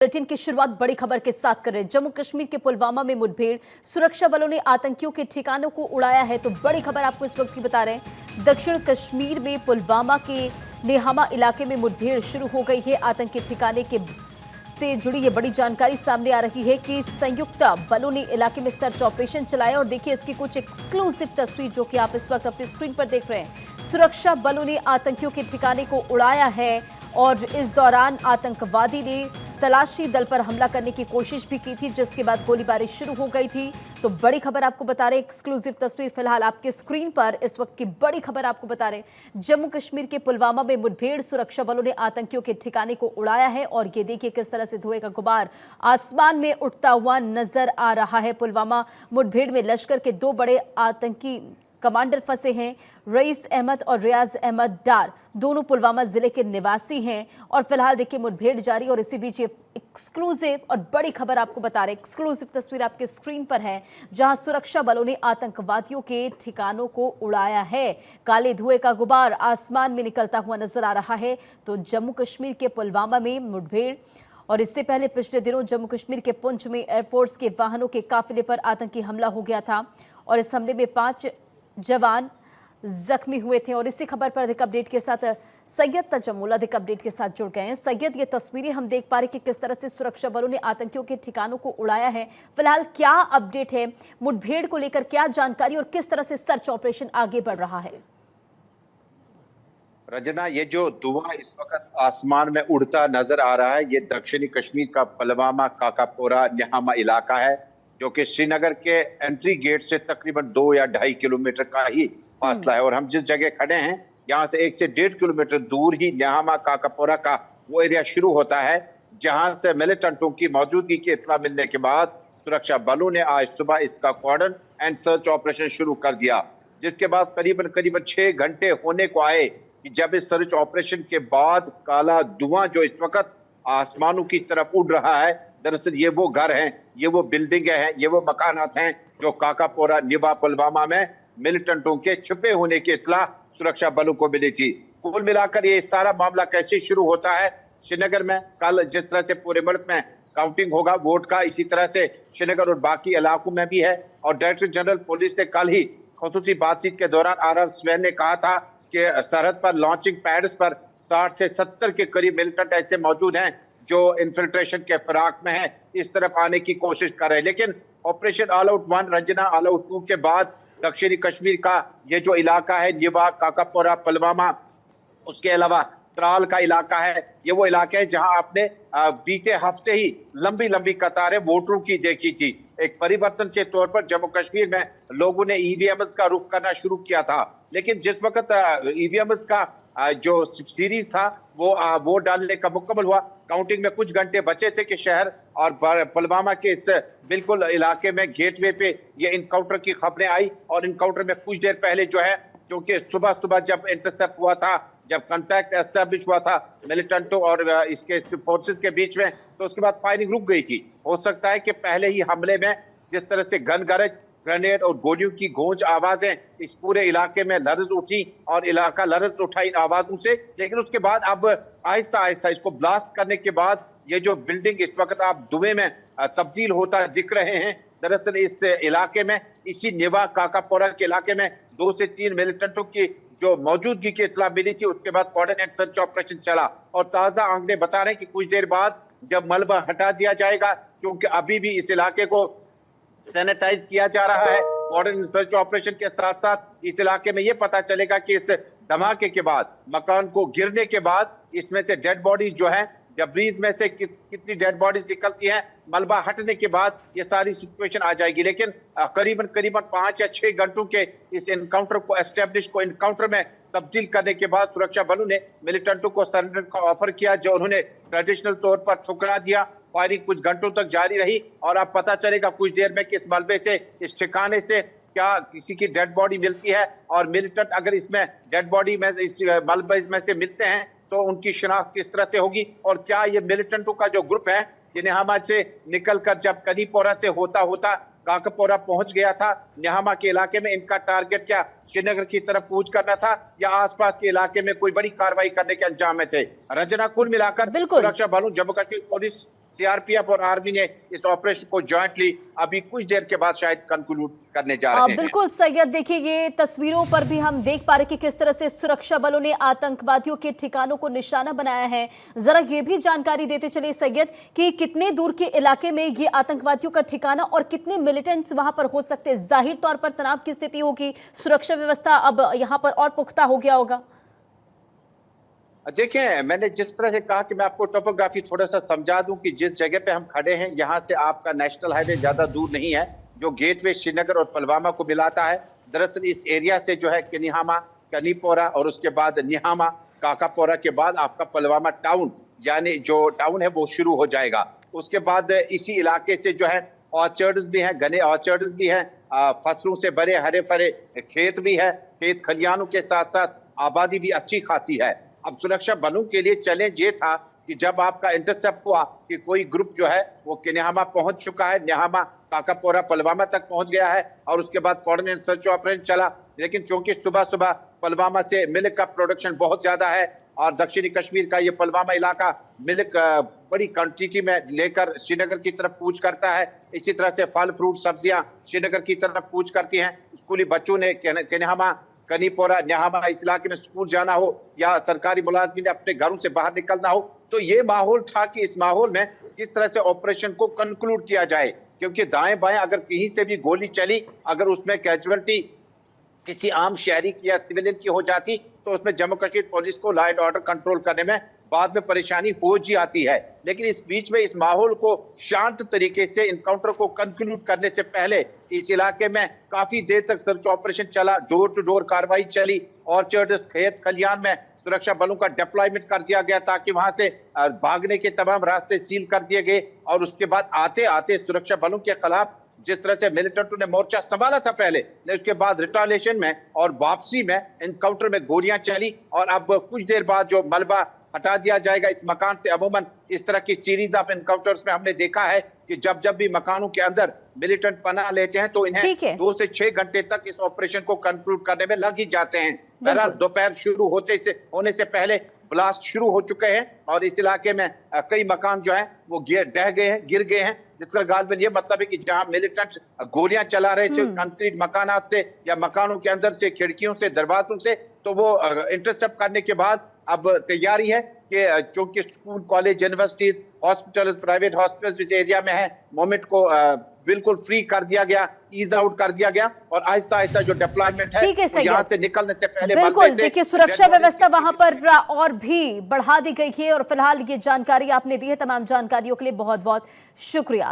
Bulletin की शुरुआत बड़ी खबर के साथ कर रहे हैं। जम्मू कश्मीर के पुलवामा में मुठभेड़, सुरक्षा बलों ने आतंकियों के ठिकानों को उड़ाया है। तो बड़ी खबर आपको इस वक्त की बता रहे हैं। दक्षिण कश्मीर में पुलवामा के नेहामा इलाके में मुठभेड़ शुरू हो गई है। आतंकी ठिकाने के से जुड़ी ये बड़ी जानकारी सामने आ रही है कि संयुक्त बलों ने इलाके में सर्च ऑपरेशन चलाया और देखिए इसकी कुछ एक्सक्लूसिव तस्वीर जो कि आप इस वक्त अपनी स्क्रीन पर देख रहे हैं। सुरक्षा बलों ने आतंकियों के ठिकाने को उड़ाया है और इस दौरान आतंकवादी ने तलाशी दल पर हमला करने की कोशिश भी की थी, जिसके बाद गोलीबारी शुरू हो गई थी। तो बड़ी खबर आपको बता रहे, एक्सक्लूसिव तस्वीर फिलहाल आपके स्क्रीन पर इस वक्त की बड़ी खबर आपको बता रहे। जम्मू कश्मीर के पुलवामा में मुठभेड़, सुरक्षा बलों ने आतंकियों के ठिकाने को उड़ाया है और ये देखिए किस तरह से धुएं का गुबार आसमान में उठता हुआ नजर आ रहा है। पुलवामा मुठभेड़ में लश्कर के दो बड़े आतंकी कमांडर फंसे हैं। रईस अहमद और रियाज अहमद डार दोनों पुलवामा जिले के निवासी हैं और फिलहाल देखिए मुठभेड़ जारी। और इसी बीच ये एक्सक्लूसिव और बड़ी खबर आपको बता रहे, एक्सक्लूसिव तस्वीर आपके स्क्रीन पर है जहां सुरक्षा बलों ने आतंकवादियों के ठिकानों को उड़ाया है। काले धुएं का गुबार आसमान में निकलता हुआ नजर आ रहा है। तो जम्मू कश्मीर के पुलवामा में मुठभेड़ और इससे पहले पिछले दिनों जम्मू कश्मीर के पुंछ में एयरफोर्स के वाहनों के काफिले पर आतंकी हमला हो गया था और इस हमले में 5 जवान जख्मी हुए थे। और इसी खबर पर अधिक अपडेट के साथ सैयद तजम्मुल अधिक अपडेट के साथ जुड़ गए हैं। सैयद, ये तस्वीरें हम देख पा रहे कि किस तरह से सुरक्षा बलों ने आतंकियों के ठिकानों को उड़ाया है। फिलहाल क्या अपडेट है मुठभेड़ को लेकर, क्या जानकारी और किस तरह से सर्च ऑपरेशन आगे बढ़ रहा है? रजना, ये जो धुआं इस वक्त आसमान में उड़ता नजर आ रहा है, ये दक्षिणी कश्मीर का पुलवामा काकापोरा नेहामा इलाका है, जो कि श्रीनगर के एंट्री गेट से तकरीबन 2 या 2.5 किलोमीटर का ही फासला है। और हम जिस जगह खड़े हैं यहाँ से 1 से 1.5 किलोमीटर दूर ही नेहामा काकापोरा का वो एरिया शुरू होता है, जहां से मिलिटेंटों की मौजूदगी की इत्तला मिलने के बाद सुरक्षा बलों ने आज सुबह इसका कॉर्डन एंड सर्च ऑपरेशन शुरू कर दिया। जिसके बाद करीबन 6 घंटे होने को आए कि जब इस सर्च ऑपरेशन के बाद काला धुआं जो इस वक्त आसमानों की तरफ उड़ रहा है, दरअसल ये वो घर हैं, ये वो बिल्डिंगें हैं, ये वो मकानात हैं जो काकापोरा निबा पुलवामा में मिलिटेंटों के छुपे होने की इत्तला सुरक्षा बलों को मिली थी। कुल मिलाकर ये सारा मामला कैसे शुरू होता है, श्रीनगर में कल जिस तरह से पूरे मुल्क में काउंटिंग होगा वोट का, इसी तरह से श्रीनगर और बाकी इलाकों में भी है। और डायरेक्टर जनरल पुलिस ने कल ही खुसूसी बातचीत के दौरान आर स्वैन ने कहा था कि सरहद पर लॉन्चिंग पैड्स पर 60 से 70 के करीब मिलिटेंट ऐसे मौजूद हैं जो इन्फिल्ट्रेशन के फिराक में है, इस तरफ आने की कोशिश कर रहे हैं। लेकिन operation all out 1, Ranjana all out 2 के बाद दक्षिणी कश्मीर का ये जो इलाका है निबा काकापोरा पुलवामा, उसके अलावा त्राल का इलाका है, ये वो इलाके हैं जहां आपने बीते हफ्ते ही लंबी लंबी कतारें वोटरों की देखी थी। एक परिवर्तन के तौर पर जम्मू कश्मीर में लोगों ने ईवीएम्स का रुख करना शुरू किया था। लेकिन जिस वक्त ईवीएम्स का जो सीरीज था वो वोट डालने का मुकम्मल हुआ, काउंटिंग में कुछ घंटे बचे थे कि शहर और पुलवामा के इस बिल्कुल इलाके में गेटवे पे ये इनकाउंटर की खबरें आई। और इनकाउंटर में कुछ देर पहले जो है, क्योंकि सुबह सुबह जब इंटरसेप्ट हुआ था, जब कांटेक्ट एस्टेब्लिश हुआ था मिलिटेंटों और इसके फोर्सेस के बीच में, तो उसके बाद फायरिंग रुक गई थी। हो सकता है कि पहले ही हमले में जिस तरह से गन गरज, ग्रेनेड और गोलियों की गूंज आवाजें इस पूरे इलाके में लर्ज उठी और इलाका लर्ज उठा इन आवाजों से। लेकिन उसके बाद अब आहिस्ता आहिस्ता इसको ब्लास्ट करने के बाद ये जो बिल्डिंग इस वक्त आप धुएं में तब्दील होता दिख रहे हैं, दरअसल इस इलाके में, इसी निबा काकापोरा के इलाके में 2 से 3 मिलिटेंटों की जो मौजूदगी की इत्तला मिली थी, उसके बाद कॉर्डन एंड सर्च ऑपरेशन चला। और ताजा आंकड़े बता रहे हैं कि कुछ देर बाद जब मलबा हटा दिया जाएगा, क्योंकि अभी भी इस इलाके को सैनिटाइज किया जा रहा है, कॉर्डन सर्च ऑपरेशन के साथ साथ इस इलाके में यह पता चलेगा कि इस धमाके के बाद, मकान को गिरने के बाद, इसमें से डेड बॉडीज जो है, डब्रीज में से कितनी डेड बॉडीज निकलती हैं, मलबा हटने के बाद ये सारी सिचुएशन आ जाएगी। लेकिन करीबन 5 या 6 घंटों के इस इनकाउंटर को एस्टेब्लिश को इनकाउंटर में तब्दील करने के बाद सुरक्षा बलों ने मिलिटेंटों को सरेंडर का ऑफर किया, जो उन्होंने ट्रेडिशनल तौर पर ठुकरा दिया। फायरिंग कुछ घंटों तक जारी रही और अब पता चलेगा कुछ देर में कि इस मलबे से, इस ठिकाने से क्या किसी की डेड बॉडी मिलती है। और मिलिटेंट अगर इसमें डेड बॉडी में इस मलबे में से मिलते हैं तो उनकी शिनाख्त किस तरह से होगी, और क्या ये मिलिटेंटों का जो ग्रुप है जिन्हें नेहामा से निकलकर जब कनीपोरा से होता होता काकापोरा पहुंच गया था, नेहामा के इलाके में इनका टारगेट क्या श्रीनगर की तरफ कूच करना था या आसपास के इलाके में कोई बड़ी कार्रवाई करने के अंजाम में थे। रंजना, कुल मिलाकर सुरक्षा बलों, जम्मू कश्मीर पुलिस सीआरपीएफ और आर्मी ने इस ऑपरेशन को जॉइंटली अभी कुछ देर के बाद शायद कंक्लूड करने जा रहे हैं। बिल्कुल सैयद, देखिए ये तस्वीरों पर भी हम देख पा रहे कि किस तरह से सुरक्षा बलों ने आतंकवादियों के ठिकानों को निशाना बनाया है। जरा ये भी जानकारी देते चले सैयद कि कितने दूर के इलाके में ये आतंकवादियों का ठिकाना और कितने मिलिटेंट्स वहां पर हो सकते हैं। जाहिर तौर पर तनाव की स्थिति होगी, सुरक्षा व्यवस्था अब यहां पर और पुख्ता हो गया होगा। देखिए, मैंने जिस तरह से कहा कि मैं आपको टोपोग्राफी थोड़ा सा समझा दूं कि जिस जगह पे हम खड़े हैं यहाँ से आपका नेशनल हाईवे ज्यादा दूर नहीं है, जो गेटवे श्रीनगर और पुलवामा को मिलाता है। दरअसल इस एरिया से जो है कनिहामा, कनीपोरा और उसके बाद निहामा, काकापोरा के बाद आपका पुलवामा टाउन यानी जो टाउन है वो शुरू हो जाएगा। उसके बाद इसी इलाके से जो है ऑर्चर्ड्स भी हैं, घने ऑर्चर्ड्स भी हैं, फसलों से भरे हरे भरे खेत भी है, खेत खलियानों के साथ साथ आबादी भी अच्छी खासी है। अब सुरक्षा बलों के लिए चैलेंज ये था कि जब आपका इंटरसेप्ट हुआ कि कोई ग्रुप जो है वो किन्हामा पहुंच चुका है, निहामा, काकापोरा, पुलवामा तक पहुंच गया है और उसके बाद कोऑर्डिनेट सर्च ऑपरेशन चला। लेकिन चूंकि सुबह सुबह पुलवामा से मिल्क का प्रोडक्शन बहुत ज्यादा है और दक्षिणी कश्मीर का ये पुलवामा इलाका मिल्क बड़ी क्वांटिटी में लेकर श्रीनगर की तरफ कूच करता है। इसी तरह से फल फ्रूट सब्जियां श्रीनगर की तरफ कूच करती हैं। स्कूली बच्चों ने किन्हामा, कनीपोरा, निहामा इस इलाके में स्कूल जाना हो या सरकारी मुलाजमीन ने अपने घरों से बाहर निकलना हो, तो ये माहौल था कि इस माहौल में किस तरह से ऑपरेशन को कंक्लूड किया जाए, क्योंकि दाएं बाएं अगर कहीं से भी गोली चली, अगर उसमें कैजुअलिटी किसी आम शहरी की या सिविलियन की हो जाती तो उसमें जम्मू कश्मीर पुलिस को लॉ एंड ऑर्डर कंट्रोल करने में बाद में परेशानी हो जी आती है। लेकिन इस बीच में इस माहौल को शांत तरीके से इनकाउंटर को कंक्लूड करने से पहले इस इलाके में काफी देर तक सर्च ऑपरेशन चला, डोर टू डोर कार्रवाई चली, ऑर्चर्ड्स, खेत खलियान में सुरक्षा बलों का डिप्लॉयमेंट कर दिया गया ताकि वहां से भागने के तमाम रास्ते सील कर दिए गए। और उसके बाद आते आते सुरक्षा बलों के खिलाफ जिस तरह से मिलिटेंटों ने मोर्चा संभाला था पहले, उसके बाद रिटालिएशन में और वापसी में इनकाउंटर में गोलियां चली और अब कुछ देर बाद जो मलबा हटा दिया जाएगा इस मकान से। अमूमन इस तरह की सीरीज ऑफ इनकाउंटर्स में हमने देखा है कि जब जब भी मकानों के अंदर मिलिटेंट पनाह लेते हैं तो इन्हें 2 से 6 घंटे तक इस ऑपरेशन को कंक्लूड करने में लग ही जाते हैं। बहरहाल दोपहर शुरू होने से पहले ब्लास्ट शुरू हो चुके हैं और इस इलाके में कई मकान जो है वो ढह गए हैं, गिर गए हैं, जिसका गालबन ये मतलब है कि जहां मिलिटेंट गोलियां चला रहे थे कंक्रीट मकानात से या मकानों के अंदर से, खिड़कियों से, दरवाजों से, तो वो इंटरसेप्ट करने के बाद अब तैयारी है कि चूंकि school, college, university, hospital, private hospital इस एरिया में है, मोमेंट को बिल्कुल फ्री कर दिया गया, ईज आउट कर दिया गया और आहिस्ता आहिस्ता जो डिप्लॉयमेंट है यहाँ से निकलने से पहले बिल्कुल देखिए सुरक्षा व्यवस्था वहां पर और भी बढ़ा दी गई है। और फिलहाल ये जानकारी आपने दी है, तमाम जानकारियों के लिए बहुत बहुत शुक्रिया।